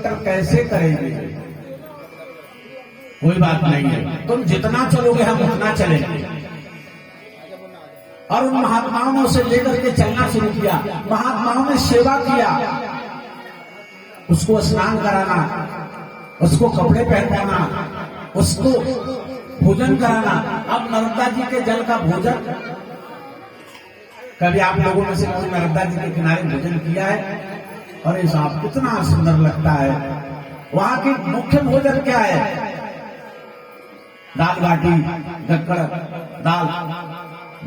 Kilometre कैसे करेंगे? कोई बात नहीं है, तुम जितना चलोगे हम उतना चलेंगे। और उन महात्माओं ने उसे लेकर के चलना शुरू किया। महात्माओं ने सेवा किया, उसको स्नान कराना, उसको कपड़े पहनाना, उसको भोजन कराना। अब नर्मदा जी के जल का भोजन, कभी आप लोगों में से कोई नर्मदा जी के किनारे भोजन किया है? और ये साहब कितना सुंदर लगता है। वहां की मुख्य भोजन क्या है? दाल बाटी, गक्कड़ दाल।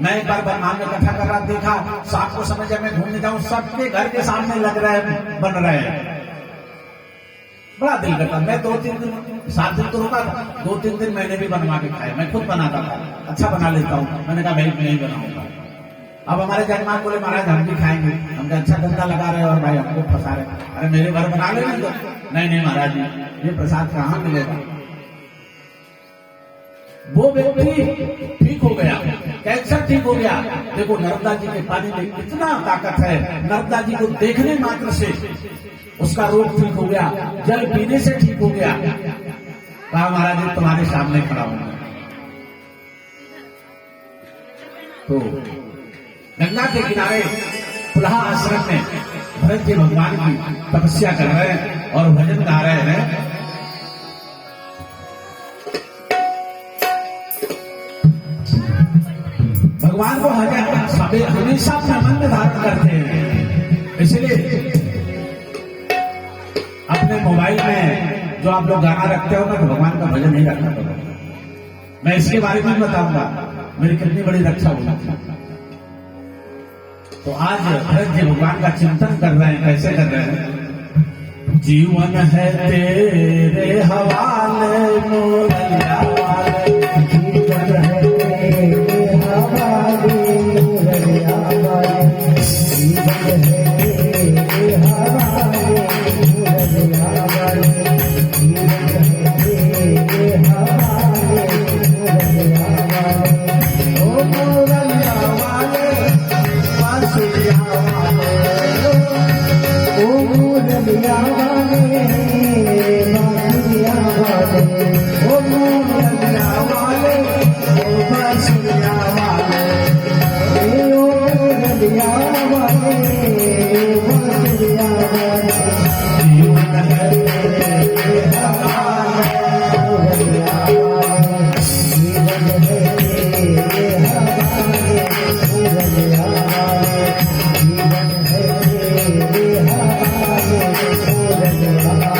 मैं एक बार बरमान में कथा कर रहा देखा, शाम को समय जब मैं घूमने जाऊं सबके घर के सामने लग रहा है, बन रहे हैं। बड़ा दिल करता। मैं 2-3 दिन, 7 दिन तो रुका था, 2-3 दिन मैंने भी बनवा के खाया। मैं खुद बनाता था, अच्छा बना लेता हूँ। मैंने कहा भाई मैं नहीं बनाऊंगा। अब हमारे जजमान बोले महाराज हम भी खाएंगे। हम अच्छा धंधा लगा रहे और भाई हमको फंसा रहे। अरे मेरे घर बना लेंगे तो? नहीं महाराज जी, ये प्रसाद कहाँ मिलेगा? वो व्यक्ति ठीक हो गया, कैंसर ठीक हो गया। देखो नर्मदा जी के पानी में कितना ताकत है। नर्मदा जी को देखने मात्र से उसका रोग ठीक हो गया, जल पीने से ठीक हो गया। कहा महाराज जी तुम्हारे सामने खड़ा हूं। तो गंगा के किनारे पुलहा आश्रम में भरत जी भगवान की तपस्या कर रहे हैं और भजन गा रहे हैं। भगवान को हमेशा अपना मन में धारण करते हैं। इसलिए अपने मोबाइल में जो आप लोग गाना रखते हो ना, तो भगवान का भजन नहीं रखना करो। मैं इसके बारे में बताऊंगा मेरी कितनी बड़ी रक्षा हुई। तो आज भरत जी भगवान का चिंतन कर रहे हैं। कैसे कर रहे हैं? जीवन है तेरे हवाले मोरैया वाले, जीवन है तेरे हवाले मोरैया वाले, जीवन है तेरे हवाले मोरैया वाले, जीवन है तेरे हवाले मोरैया वाले। ओ मोरैया वाले बांसुरिया वाले, ओ मोरैया वाले बांसुरिया वाले, ओ मोरैया वाले बांसुरिया वाले, ओ मोरैया वाले बांसुरिया वाले। जीवन है तेरे हवाले मोरैया वाले, जीवन है तेरे हवाले मोरैया वाले, जीवन है तेरे हवाले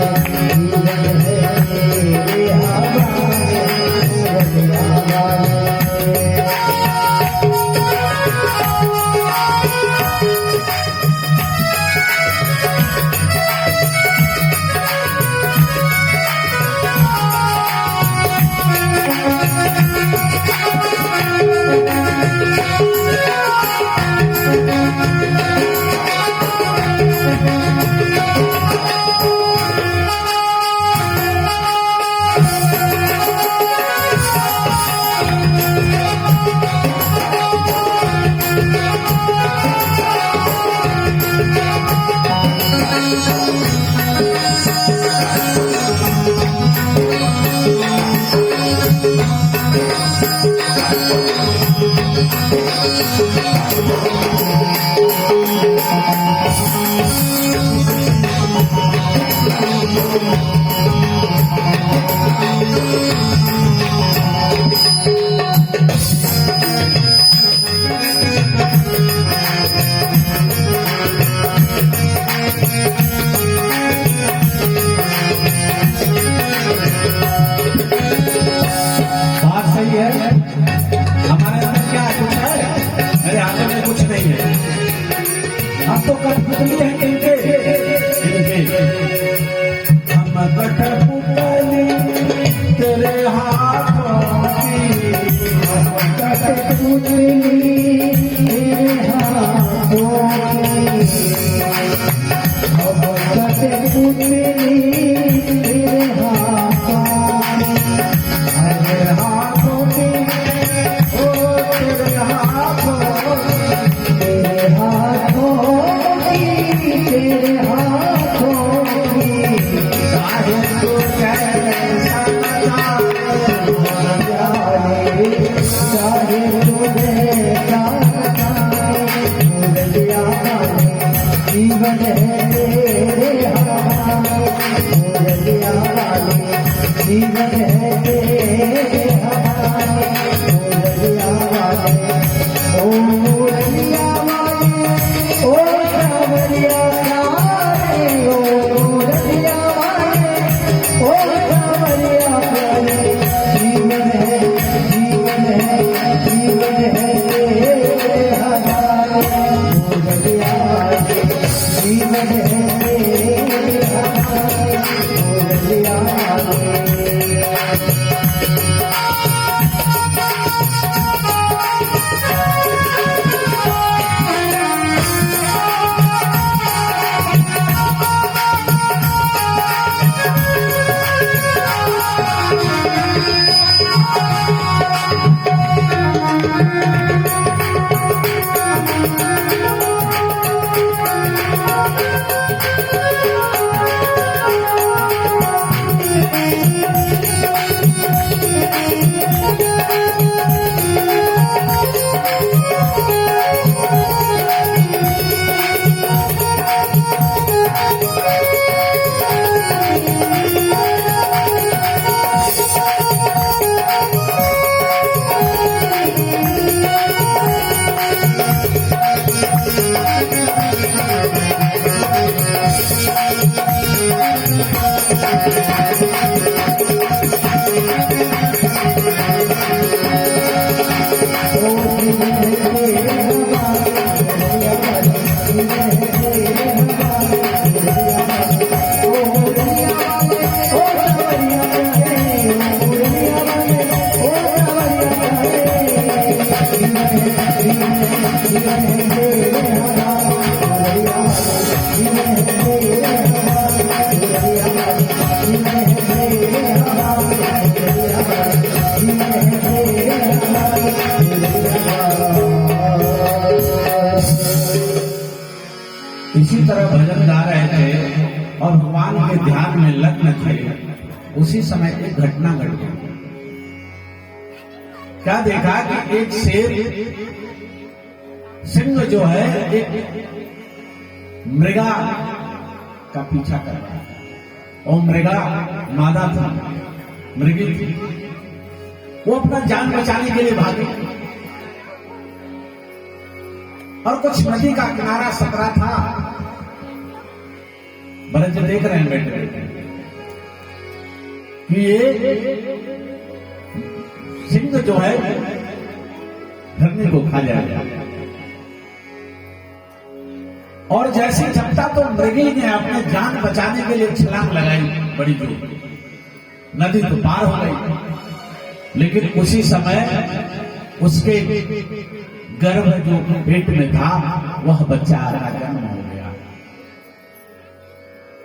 मोरैया वाले, जीवन है तेरे हवाले मोरैया वाले। हमारे अंदर क्या कुछ है? मेरे आगे में कुछ नहीं है। हम तो कठपुतली है इनके। हम कठपुतली तेरे हाथों की, हम कठपुतली तेरे हाथों की, हम कठपुतली तेरे हाथों की, तेरे हाथों की, तेरे हाथों की, इसी तरह भजन गा रहे थे और भगवान के ध्यान में लग्न थे। उसी समय एक घटना घट गई। क्या देखा कि एक शेर सिंह जो है एक मृगा का पीछा कर रहा था और मृगा मादा था, मृगी थी। वो अपना जान बचाने के लिए भागी और कुछ नदी का किनारा सकरा था। भरत जी देख रहे हैं बैठे बैठे कि ये सिंह जो है धरनी को खा जाएगा। और जैसे झपटा तो मृगी ने अपने जान बचाने के लिए छलांग लगाई बड़ी जोर। नदी तो पार हो गई, लेकिन उसी समय उसके गर्भ जो पेट में था वह बच्चा का जन्म हो गया।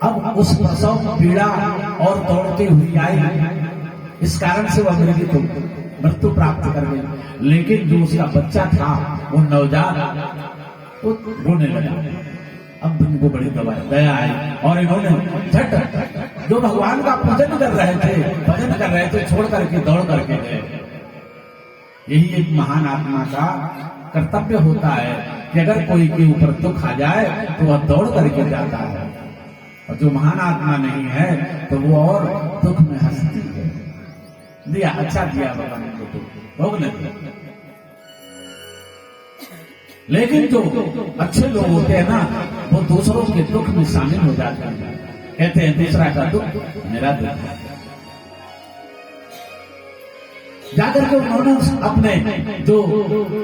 अब उस प्रसव पीड़ा और दौड़ती हुई आई, इस कारण से वह मृगी तो मृत्यु प्राप्त कर गई। लेकिन जो उसका बच्चा था वो नवजात वो रोने लगा। अब उनको बड़ी दया आई और इन्होंने झट जो भगवान का पूजन कर रहे थे छोड़ करके दौड़ करके गए। यही एक महान आत्मा का कर्तव्य होता है कि अगर कोई के ऊपर दुख आ जाए तो वह दौड़ करके जाता है, और जो महान आत्मा नहीं है तो वो और दुख में हंसती है। दिया अच्छा दिया भगवान को तो भोग नहीं। लेकिन जो अच्छे लोग होते हैं ना वो दूसरों के दुख में शामिल हो जाते हैं। कहते हैं दूसरा का दुख मेरा दुख है। जाकर के उन्होंने अपने जो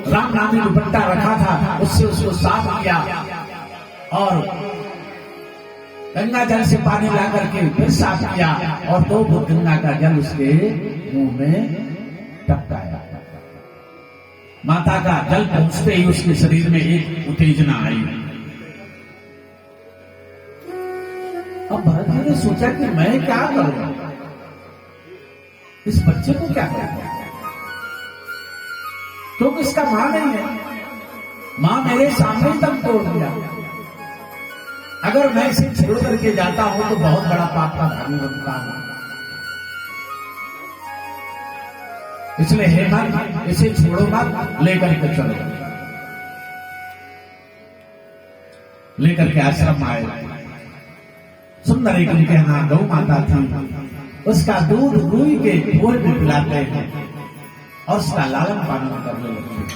राम नामी दुपट्टा रखा था उससे उसको साफ किया और गंगा जल से पानी ला करके फिर साफ किया और 2 बूंद गंगा का जल उसके मुंह में टपकाया। माता का जल पहुंचते ही उसके शरीर में एक उत्तेजना आई। अब भरत जी ने सोचा कि मैं क्या करूं, इस बच्चे को क्या करूं, क्योंकि इसका मां नहीं है। मां मेरे सामने ही तक तोड़ दिया। अगर मैं इसे छोड़ करके जाता हूं तो बहुत बड़ा पाप का धर्म बनता हूं। इसलिए हे मन इसे छोड़ो मत, लेकर के चलो। लेकर के आश्रम आए। सुंदर एक उनके यहां गौ माता थी, उसका दूध रुई के फूल में पिलाते हैं और उसका लालन पालन करने लगते हैं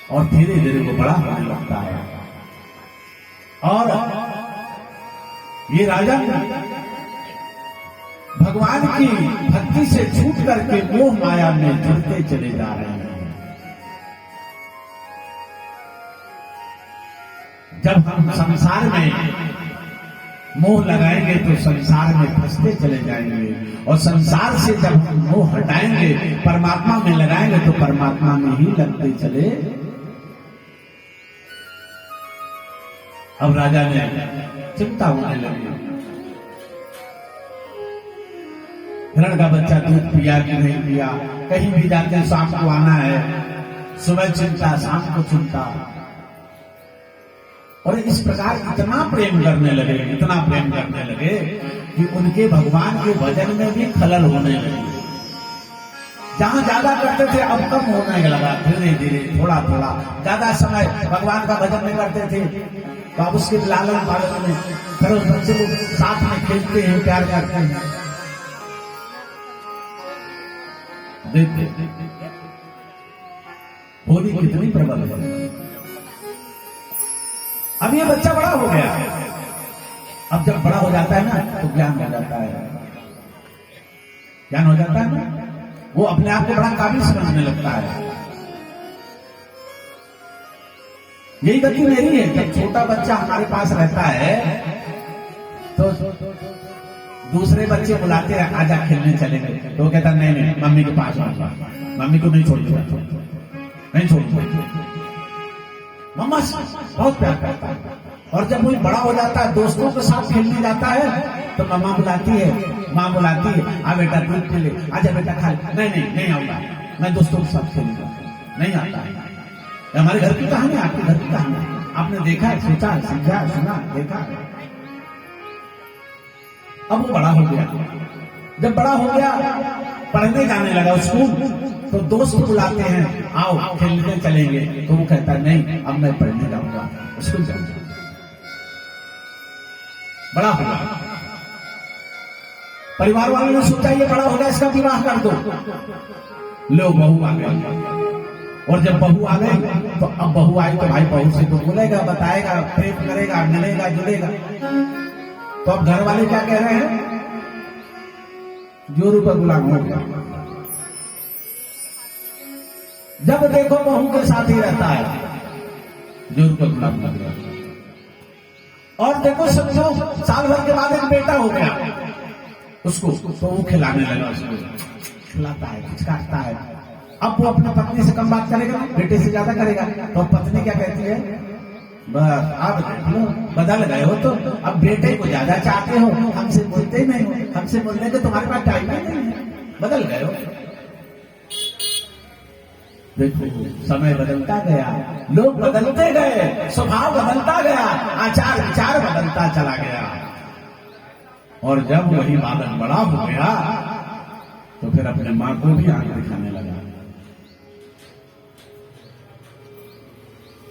और धीरे धीरे वो बड़ा होने लगता है। और ये राजा भगवान की भक्ति से छूट करके मोह माया में जुड़ते चले जा रहे हैं। जब हम संसार में मोह लगाएंगे तो संसार में फंसते चले जाएंगे, और संसार से जब हम मोह हटाएंगे परमात्मा में लगाएंगे तो परमात्मा में ही लगते चले। अब राजा ने चिंता होने लगी। हिरण का बच्चा दूध पिया कि नहीं पिया, कहीं भी जाते शाम को आना है, सुबह चिंता शाम को चिंता। और इस प्रकार इतना प्रेम करने लगे कि उनके भगवान के भजन में भी खलल होने लगे। जहां ज्यादा करते थे अब कम होने लगा, धीरे धीरे थोड़ा थोड़ा। ज्यादा समय भगवान का भजन नहीं करते थे तो अब उसके लालन पालन में फिर उस बच्चे को साथ में खेलते हैं, प्यार करते हैं। देखते होली कितनी प्रबल है। अब ये बच्चा बड़ा हो गया, अब जब बड़ा हो जाता है ना तो ज्ञान हो जाता है, ज्ञान हो जाता है ना, वो अपने आप को बड़ा काबिल समझने लगता है। यही गति मेरी है। जब छोटा बच्चा हमारे पास रहता है तो दूसरे बच्चे बुलाते हैं, आजा खेलने चलेंगे, तो वो कहता नहीं नहीं मम्मी के पास आऊंगा, मम्मी को नहीं छोड़ूंगा, नहीं छोड़ूंगा। मम्मा बहुत प्यार करता है। और जब वो बड़ा हो जाता है, दोस्तों के साथ खेलने जाता है तो मम्मा बुलाती है, माँ बुलाती है, आ बेटा दूध पी ले, आजा बेटा खा ले, नहीं नहीं नहीं आऊंगा, मैं दोस्तों के साथ खेलूंगा, नहीं आता है। हमारे घर की कहानी, आपके घर की कहानी, आपने देखा है, सोचा है, समझा है, सुना, देखा है। अब वो बड़ा हो गया, जब बड़ा हो गया पढ़ने जाने लगा स्कूल, तो दोस्त बुलाते हैं, आओ खेलने चलेंगे, तो वो कहता है नहीं अब मैं पढ़ने जाऊंगा, स्कूल जाऊंगा। बड़ा होगा, परिवार वालों ने सोचा ये बड़ा होगा, इसका विवाह कर दो। लो बहू आ गई, और जब बहू आ गई तो अब बहू आई तो भाई बहू से तो बोलेगा, बताएगा, प्रेम करेगा, मिलेगा जुलेगा। तो अब घर वाले क्या कह रहे हैं, जोरू का गुलाम हो गया। जब देखो बहू के साथ ही रहता है, जोरू का गुलाम लग गया। और देखो समझो साल भर के बाद एक बेटा हो गया उसको, तो वो खिलाने लगा, उसको खिलाता है, खिचकाटता है। अब वो अपनी पत्नी से कम बात करेगा, बेटे से ज्यादा करेगा, तो पत्नी क्या कहती है, बस आप देख लो बदल गए हो, तो अब बेटे को ज्यादा चाहते हो, हमसे बोलते ही नहीं हो, हमसे बोलने के तुम्हारे पास टाइम नहीं है, बदल गए हो। देखो समय बदलता गया, लोग बदलते गए, स्वभाव बदलता गया, आचार विचार बदलता चला गया। और जब वही बालक बड़ा हो गया तो फिर अपने मां को भी आंख दिखाने लगा।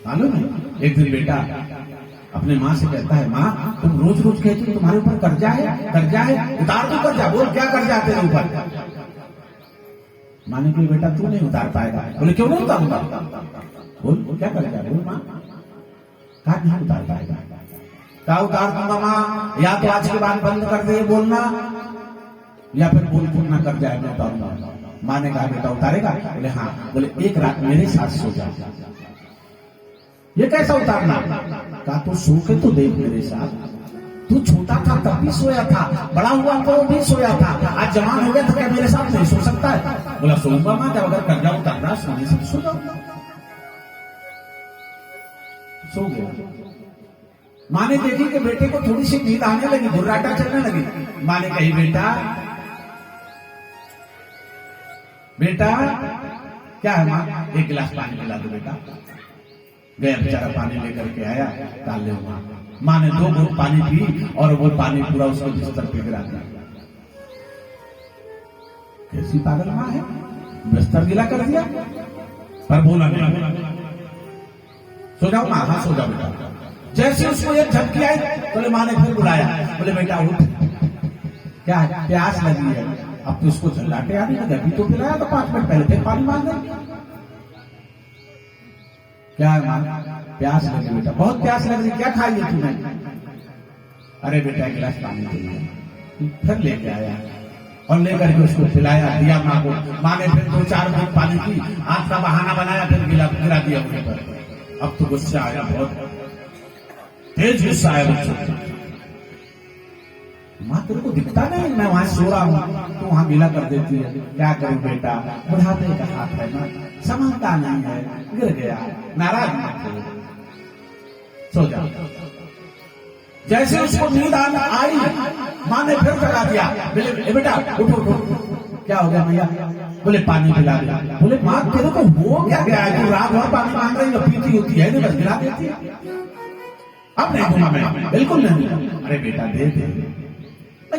मालूम है, एक दिन बेटा अपने माँ से कहता है, माँ तुम रोज रोज कहती हो तुम्हारे ऊपर कर्जा है, कर्जा है, उतार दो कर्जा। बोल क्या कर्जा है तेरे ऊपर? माने कि बेटा तू नहीं उतार पाएगा। बोले क्यों नहीं उतारूंगा? बोल क्या कर्जा है? बोल माँ, कहा नहीं उतार पाएगा। क्या उतार दूंगा माँ, या तो आज के बाद बंद कर दे बोलना, या फिर बोल पूर्ण कर जाए मैं उतारूंगा। माँ ने कहा बेटा उतारेगा? बोले हाँ। बोले एक रात मेरे साथ सो जा। ये कैसा उतारना? कहा तू सो के तो देख मेरे साथ, तू छोटा था तब भी सोया था, बड़ा हुआ तो भी सोया था, आज जवान हो गया तो क्या मेरे साथ नहीं सो सकता है? बोला सोऊंगा माँ, जब अगर कर्जा उतारना सोने से सो जाऊंगा। सो गया। माँ ने देखी कि बेटे को थोड़ी सी नींद आने लगी, घुर्राटा चलने लगी। माँ ने कही बेटा बेटा क्या है माँ, एक गिलास पानी पिला दो बेटा। गया बेचारा पानी लेकर के आया, डाल ले माँ ने 2 घूंट पानी पी और वो पानी पूरा उसको बिस्तर पे गिरा दिया। कैसी पागल माँ है, बिस्तर गिला कर दिया, पर बोला नहीं। सो जाओ माँ, हाँ सो जाओ बेटा। जैसे उसको एक झपकी आई तो माँ ने फिर बुलाया, बोले बेटा उठ, क्या है प्यास लगी है। अब तो उसको झल्लाटे आने लगे, अभी तो पिलाया तो 5 मिनट पहले फिर पानी मांग गए। क्या है माँ, प्यास लगी बेटा, बहुत प्यास लग रही, क्या खाई है तूने? अरे बेटा एक गिलास पानी पी। फिर लेके आया और लेकर के उसको पिलाया, दिया माँ को। माँ ने फिर 2-4 घूंट पानी पी, आंख का बहाना बनाया, फिर गिरा दिया उसके पर। अब तो गुस्सा आया, बहुत तेज गुस्सा आया मुझसे। माँ तेरे को दिखता नहीं मैं वहां सो रहा हूँ, तो वहां गीला कर देती है। क्या करूं बेटा, बुढ़ापे का हाथ है ना, संभलता नहीं है, गिर गया, नाराज मत हो, सो जाओ। जैसे उसको नींद आई, माँ ने फिर जगा दिया, बोले बेटा उठो उठो। क्या हो गया भैया? बोले पानी पिला दिया। बोले माँ तेरे को हो क्या गया है, तू रात भर पानी मांग रही हो, पीती होती है बस गिरा देती है। अब नहीं दूंगा मैं, बिल्कुल नहीं दूंगा। अरे बेटा दे दे।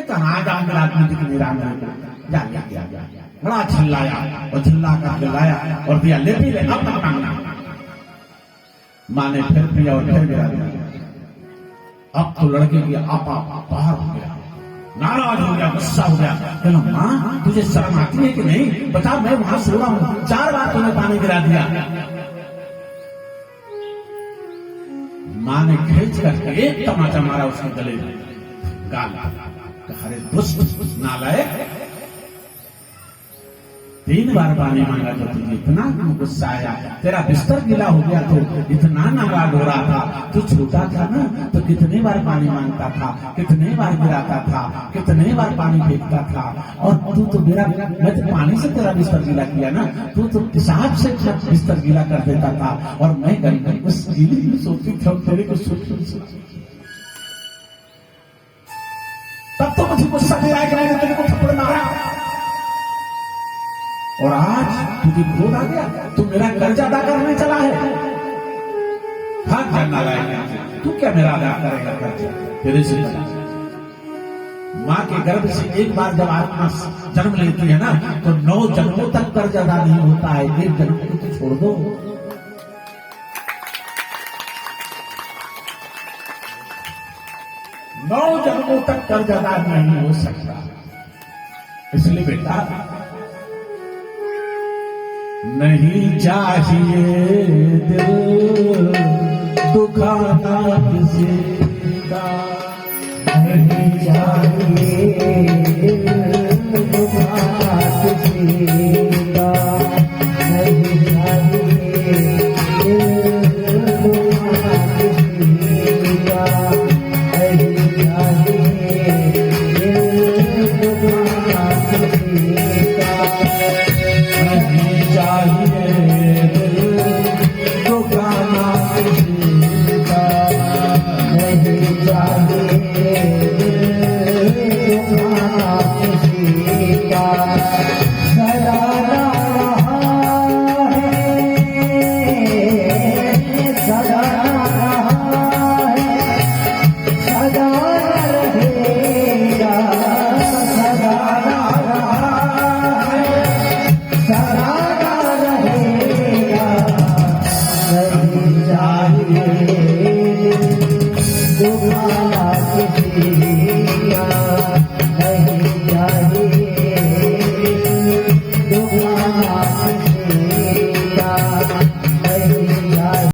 कहाँ जाऊंगा रात में कितनी रात में, जा बड़ा चिल्लाया और चिल्ला कर लाया और दिया, ले पी ले, अब मत मांगना। माँ ने फिर पिया और फिर गिरा दिया। अब तो लड़के की आपा बाहर हो गया, नाराज हो गया, गुस्सा हो गया। कहना माँ तुझे शर्म आती है कि नहीं? बता मैं वहां सो रहा हूँ, 4 बार तूने पानी गिरा दिया। माँ ने खींच करके एक तमाचा मारा उसके गले में, गाल। अरे दुष्ट नालायक, 3 बार पानी मांगा तो तुझे इतना गुस्सा आया, तेरा बिस्तर गीला हो गया तो इतना नाराज हो रहा था। तू छोटा था ना तो कितने बार पानी मांगता था, कितने बार गिराता था, कितने बार पानी फेंकता था। और तू तो मैं तो पानी से तेरा बिस्तर गीला किया ना, तू तो हिसाब से बिस्तर गीला कर देता था। और मैं गरीब उस गीली सोचती थी तेरे को तब तो मुझे गुस्सा नहीं आया कि मैंने तेरे को थप्पड़ मारा। और आज तुझे क्रोध आ गया, तू मेरा कर्ज अदा करने चला है। हाँ करना लायक, तू क्या मेरा अदा करेगा कर्ज? तेरे से माँ के गर्भ से एक बार जब आत्मा जन्म लेती है ना तो 9 जन्मों तक कर्ज अदा नहीं होता है। 1 जन्म को तो छोड़ दो। 9 जन्मों तक कर्ज अदा नहीं हो सकता। इसलिए बेटा नहीं चाहिए दिल दुखाना किसी का, नहीं चाहिए दिल दुखाना किसी का, नहीं चाहिए दिल दुखाना किसी का, नहीं चाहिए दिल दुखाना किसी का, नहीं चाहिए दिल दुखाना किसी का, नहीं चाहिए दिल दुखाना किसी का। सजाना रहा है, सजाना रहा है, सजाना रहेगा, सजाना रहा है, सजाना रहेगा। नहीं चाहिए दुखाना किसी का,